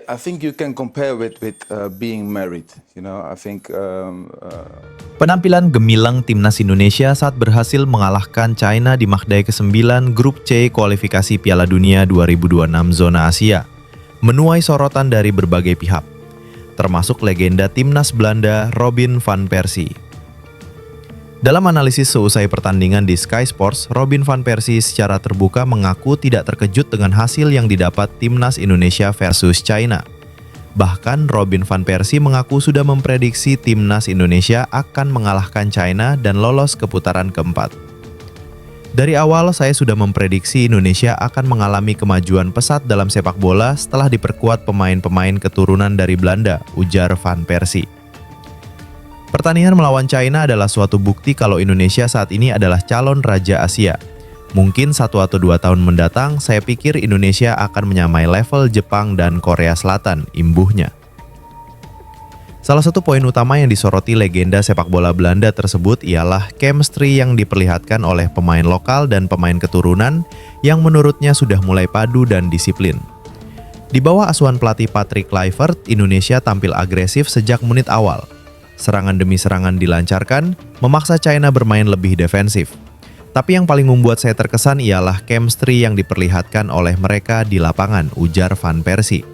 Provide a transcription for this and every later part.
I think you can compare with being married. You know, I think Penampilan gemilang timnas Indonesia saat berhasil mengalahkan China di Magdai ke-9 Grup C kualifikasi Piala Dunia 2026 zona Asia menuai sorotan dari berbagai pihak, termasuk legenda timnas Belanda Robin van Persie. Dalam analisis seusai pertandingan di Sky Sports, Robin van Persie secara terbuka mengaku tidak terkejut dengan hasil yang didapat timnas Indonesia versus China. Bahkan Robin van Persie mengaku sudah memprediksi timnas Indonesia akan mengalahkan China dan lolos ke putaran keempat. Dari awal saya sudah memprediksi Indonesia akan mengalami kemajuan pesat dalam sepak bola setelah diperkuat pemain-pemain keturunan dari Belanda, ujar van Persie. Pertandingan melawan China adalah suatu bukti kalau Indonesia saat ini adalah calon raja Asia. Mungkin 1 atau 2 tahun mendatang, saya pikir Indonesia akan menyamai level Jepang dan Korea Selatan, imbuhnya. Salah satu poin utama yang disoroti legenda sepak bola Belanda tersebut ialah chemistry yang diperlihatkan oleh pemain lokal dan pemain keturunan yang menurutnya sudah mulai padu dan disiplin. Di bawah asuhan pelatih Patrick Kluivert, Indonesia tampil agresif sejak menit awal. Serangan demi serangan dilancarkan, memaksa China bermain lebih defensif. Tapi yang paling membuat saya terkesan ialah chemistry yang diperlihatkan oleh mereka di lapangan, ujar van Persie.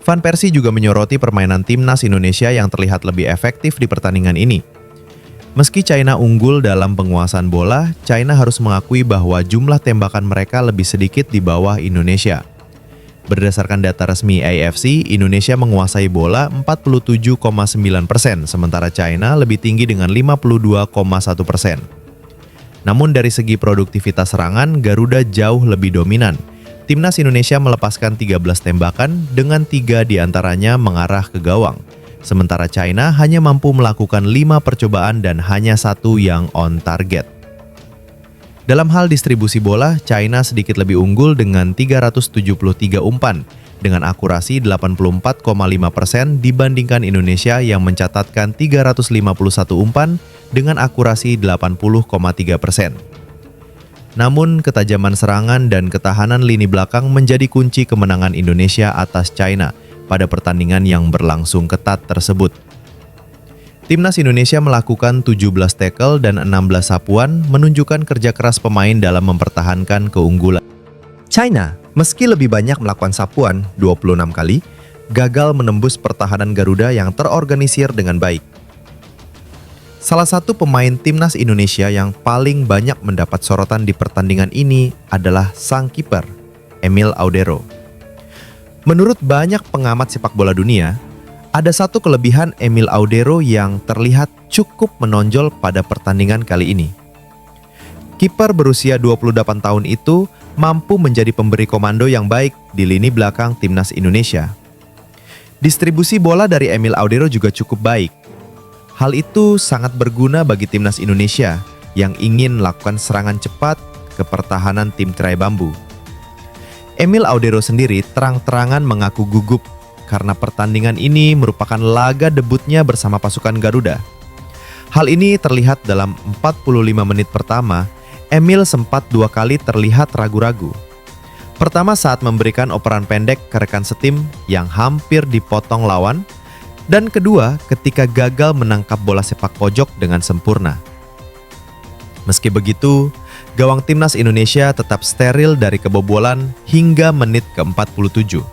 Van Persie juga menyoroti permainan timnas Indonesia yang terlihat lebih efektif di pertandingan ini. Meski China unggul dalam penguasaan bola, China harus mengakui bahwa jumlah tembakan mereka lebih sedikit di bawah Indonesia. Berdasarkan data resmi AFC, Indonesia menguasai bola 47,9%, sementara China lebih tinggi dengan 52,1%. Namun dari segi produktivitas serangan, Garuda jauh lebih dominan. Timnas Indonesia melepaskan 13 tembakan dengan 3 diantaranya mengarah ke gawang. Sementara China hanya mampu melakukan 5 percobaan dan hanya 1 yang on target. Dalam hal distribusi bola, China sedikit lebih unggul dengan 373 umpan, dengan akurasi 84,5% dibandingkan Indonesia yang mencatatkan 351 umpan dengan akurasi 80,3%. Namun, ketajaman serangan dan ketahanan lini belakang menjadi kunci kemenangan Indonesia atas China pada pertandingan yang berlangsung ketat tersebut. Timnas Indonesia melakukan 17 tackle dan 16 sapuan, menunjukkan kerja keras pemain dalam mempertahankan keunggulan. China, meski lebih banyak melakukan sapuan 26 kali, gagal menembus pertahanan Garuda yang terorganisir dengan baik. Salah satu pemain timnas Indonesia yang paling banyak mendapat sorotan di pertandingan ini adalah sang kiper, Emil Audero. Menurut banyak pengamat sepak bola dunia, ada satu kelebihan Emil Audero yang terlihat cukup menonjol pada pertandingan kali ini. Kiper berusia 28 tahun itu mampu menjadi pemberi komando yang baik di lini belakang timnas Indonesia. Distribusi bola dari Emil Audero juga cukup baik. Hal itu sangat berguna bagi timnas Indonesia yang ingin melakukan serangan cepat ke pertahanan tim tirai bambu. Emil Audero sendiri terang-terangan mengaku gugup karena pertandingan ini merupakan laga debutnya bersama pasukan Garuda. Hal ini terlihat dalam 45 menit pertama, Emil sempat 2 kali terlihat ragu-ragu. Pertama saat memberikan operan pendek ke rekan setim yang hampir dipotong lawan, dan kedua ketika gagal menangkap bola sepak pojok dengan sempurna. Meski begitu, gawang timnas Indonesia tetap steril dari kebobolan hingga menit ke-47.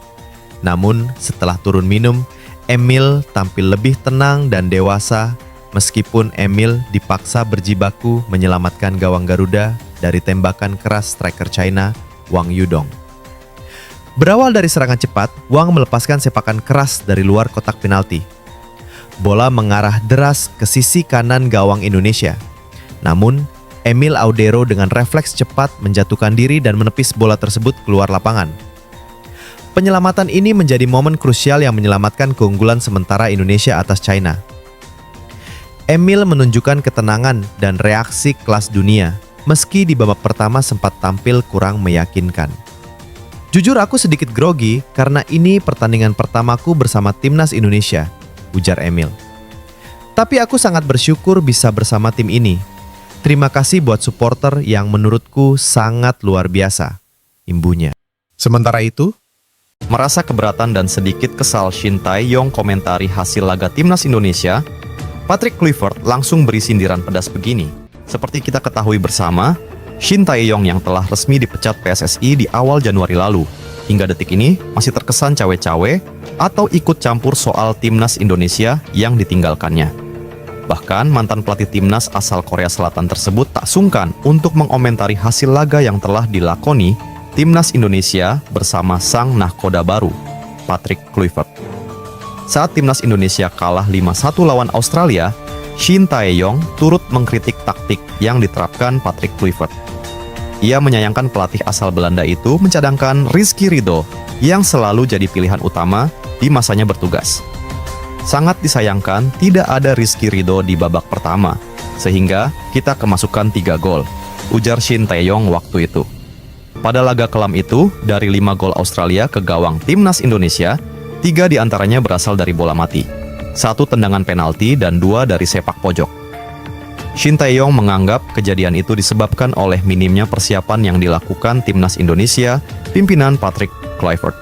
Namun setelah turun minum, Emil tampil lebih tenang dan dewasa meskipun Emil dipaksa berjibaku menyelamatkan gawang Garuda dari tembakan keras striker China, Wang Yudong. Berawal dari serangan cepat, Wang melepaskan sepakan keras dari luar kotak penalti. Bola mengarah deras ke sisi kanan gawang Indonesia. Namun, Emil Audero dengan refleks cepat menjatuhkan diri dan menepis bola tersebut keluar lapangan. Penyelamatan ini menjadi momen krusial yang menyelamatkan keunggulan sementara Indonesia atas China. Emil menunjukkan ketenangan dan reaksi kelas dunia, meski di babak pertama sempat tampil kurang meyakinkan. Jujur aku sedikit grogi karena ini pertandingan pertamaku bersama timnas Indonesia, ujar Emil. Tapi aku sangat bersyukur bisa bersama tim ini. Terima kasih buat supporter yang menurutku sangat luar biasa, imbunya. Sementara itu, Merasa keberatan dan sedikit kesal Shin Tae-yong komentari hasil laga timnas Indonesia, Patrick Kluivert langsung beri sindiran pedas begini. Seperti kita ketahui bersama, Shin Tae-yong yang telah resmi dipecat PSSI di awal Januari lalu, hingga detik ini masih terkesan cawe-cawe atau ikut campur soal timnas Indonesia yang ditinggalkannya. Bahkan mantan pelatih timnas asal Korea Selatan tersebut tak sungkan untuk mengomentari hasil laga yang telah dilakoni timnas Indonesia bersama sang nahkoda baru, Patrick Kluivert. Saat timnas Indonesia kalah 5-1 lawan Australia, Shin Tae-yong turut mengkritik taktik yang diterapkan Patrick Kluivert. Ia menyayangkan pelatih asal Belanda itu mencadangkan Rizky Ridho yang selalu jadi pilihan utama di masanya bertugas. Sangat disayangkan tidak ada Rizky Ridho di babak pertama, sehingga kita kemasukan 3 gol, ujar Shin Tae-yong waktu itu. Pada laga kelam itu, dari 5 gol Australia ke gawang timnas Indonesia, 3 diantaranya berasal dari bola mati, 1 tendangan penalti dan 2 dari sepak pojok. Shin Tae-yong menganggap kejadian itu disebabkan oleh minimnya persiapan yang dilakukan timnas Indonesia, pimpinan Patrick Kluivert.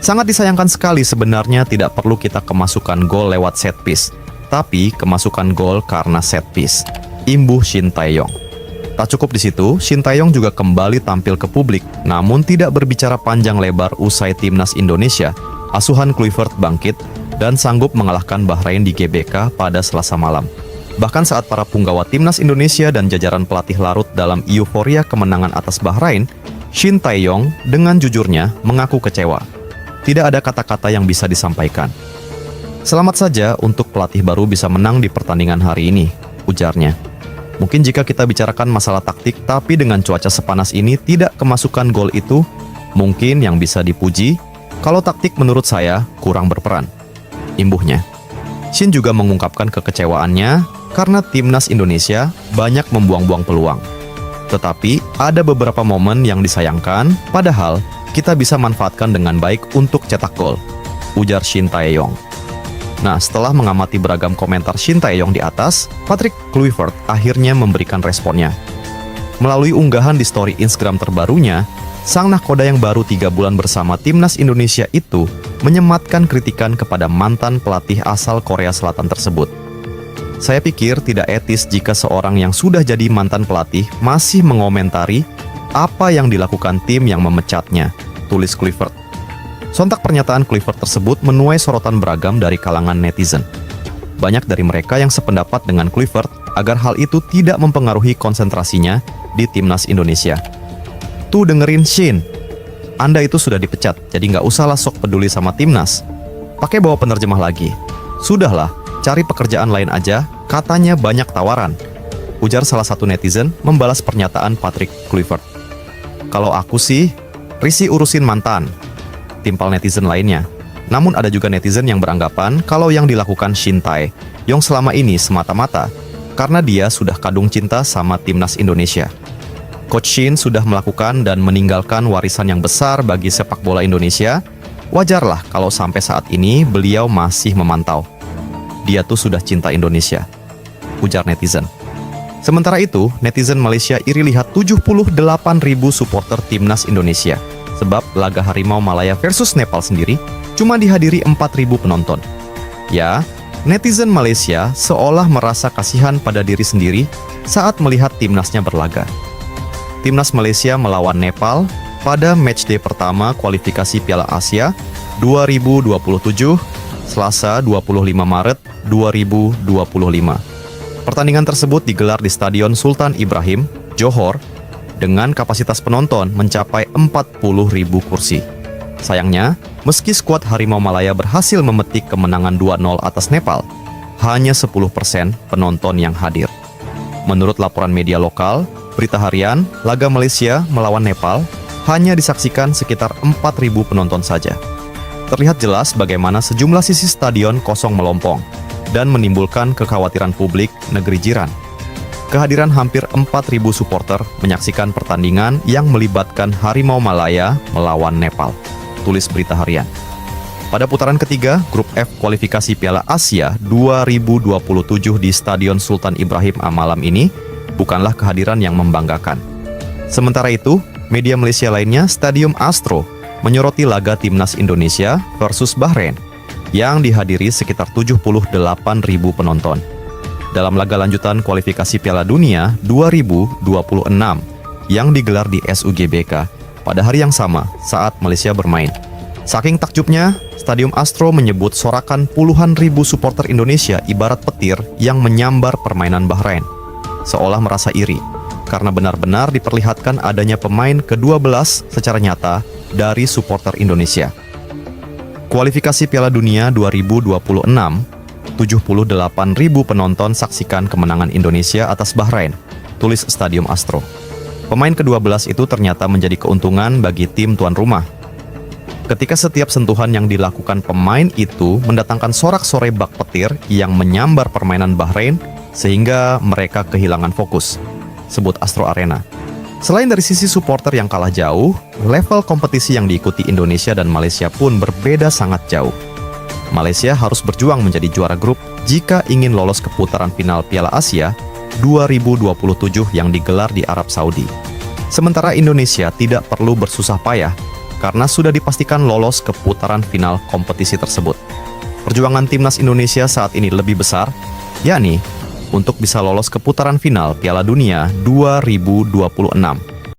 Sangat disayangkan sekali sebenarnya tidak perlu kita kemasukan gol lewat set piece, tapi kemasukan gol karena set piece, imbuh Shin Tae-yong. Tak cukup di situ, Shin Tae-yong juga kembali tampil ke publik, namun tidak berbicara panjang lebar usai timnas Indonesia, asuhan Kluivert bangkit dan sanggup mengalahkan Bahrain di GBK pada Selasa malam. Bahkan saat para punggawa timnas Indonesia dan jajaran pelatih larut dalam euforia kemenangan atas Bahrain, Shin Tae-yong dengan jujurnya mengaku kecewa. Tidak ada kata-kata yang bisa disampaikan. Selamat saja untuk pelatih baru bisa menang di pertandingan hari ini, ujarnya. Mungkin jika kita bicarakan masalah taktik, tapi dengan cuaca sepanas ini tidak kemasukan gol itu, mungkin yang bisa dipuji, kalau taktik menurut saya kurang berperan, imbuhnya. Shin juga mengungkapkan kekecewaannya karena timnas Indonesia banyak membuang-buang peluang. Tetapi ada beberapa momen yang disayangkan, padahal kita bisa manfaatkan dengan baik untuk cetak gol, ujar Shin Tae-yong. Nah, setelah mengamati beragam komentar Shin Tae-yong di atas, Patrick Kluivert akhirnya memberikan responnya. Melalui unggahan di story Instagram terbarunya, sang nahkoda yang baru 3 bulan bersama timnas Indonesia itu menyematkan kritikan kepada mantan pelatih asal Korea Selatan tersebut. Saya pikir tidak etis jika seorang yang sudah jadi mantan pelatih masih mengomentari apa yang dilakukan tim yang memecatnya, tulis Kluivert. Sontak pernyataan Kluivert tersebut menuai sorotan beragam dari kalangan netizen. Banyak dari mereka yang sependapat dengan Kluivert agar hal itu tidak mempengaruhi konsentrasinya di timnas Indonesia. Tuh dengerin Shin, Anda itu sudah dipecat, jadi nggak usahlah sok peduli sama timnas. Pakai bawa penerjemah lagi. Sudahlah, cari pekerjaan lain aja, katanya banyak tawaran, ujar salah satu netizen membalas pernyataan Patrick Kluivert. Kalau aku sih, Risi urusin mantan, timpal netizen lainnya. Namun ada juga netizen yang beranggapan kalau yang dilakukan Shin Tae-yong selama ini semata-mata karena dia sudah kadung cinta sama timnas Indonesia. Coach Shin sudah melakukan dan meninggalkan warisan yang besar bagi sepak bola Indonesia. Wajarlah kalau sampai saat ini beliau masih memantau. Dia tuh sudah cinta Indonesia, ujar netizen. Sementara itu, netizen Malaysia iri lihat 78.000 supporter timnas Indonesia. Sebab laga Harimau Malaya versus Nepal sendiri cuma dihadiri 4.000 penonton. Ya, netizen Malaysia seolah merasa kasihan pada diri sendiri saat melihat timnasnya berlaga. Timnas Malaysia melawan Nepal pada matchday pertama kualifikasi Piala Asia 2027, Selasa 25 Maret 2025. Pertandingan tersebut digelar di Stadion Sultan Ibrahim, Johor, dengan kapasitas penonton mencapai 40.000 kursi. Sayangnya, meski skuad Harimau Malaya berhasil memetik kemenangan 2-0 atas Nepal, hanya 10% penonton yang hadir. Menurut laporan media lokal, Berita Harian, laga Malaysia melawan Nepal hanya disaksikan sekitar 4.000 penonton saja. Terlihat jelas bagaimana sejumlah sisi stadion kosong melompong dan menimbulkan kekhawatiran publik negeri jiran. Kehadiran hampir 4.000 supporter menyaksikan pertandingan yang melibatkan Harimau Malaya melawan Nepal, tulis Berita Harian. Pada putaran ketiga, Grup F kualifikasi Piala Asia 2027 di Stadion Sultan Ibrahim malam ini bukanlah kehadiran yang membanggakan. Sementara itu, media Malaysia lainnya, Stadium Astro, menyoroti laga timnas Indonesia versus Bahrain yang dihadiri sekitar 78.000 penonton. Dalam laga lanjutan kualifikasi Piala Dunia 2026 yang digelar di SUGBK pada hari yang sama saat Malaysia bermain. Saking takjubnya, Stadium Astro menyebut sorakan puluhan ribu supporter Indonesia ibarat petir yang menyambar permainan Bahrain, seolah merasa iri karena benar-benar diperlihatkan adanya pemain ke-12 secara nyata dari supporter Indonesia. Kualifikasi Piala Dunia 2026, 78.000 penonton saksikan kemenangan Indonesia atas Bahrain, tulis Stadium Astro. Pemain ke-12 itu ternyata menjadi keuntungan bagi tim tuan rumah. Ketika setiap sentuhan yang dilakukan pemain itu mendatangkan sorak-sorai bak petir yang menyambar permainan Bahrain sehingga mereka kehilangan fokus, sebut Astro Arena. Selain dari sisi supporter yang kalah jauh, level kompetisi yang diikuti Indonesia dan Malaysia pun berbeda sangat jauh. Malaysia harus berjuang menjadi juara grup jika ingin lolos ke putaran final Piala Asia 2027 yang digelar di Arab Saudi. Sementara Indonesia tidak perlu bersusah payah karena sudah dipastikan lolos ke putaran final kompetisi tersebut. Perjuangan timnas Indonesia saat ini lebih besar, yakni untuk bisa lolos ke putaran final Piala Dunia 2026.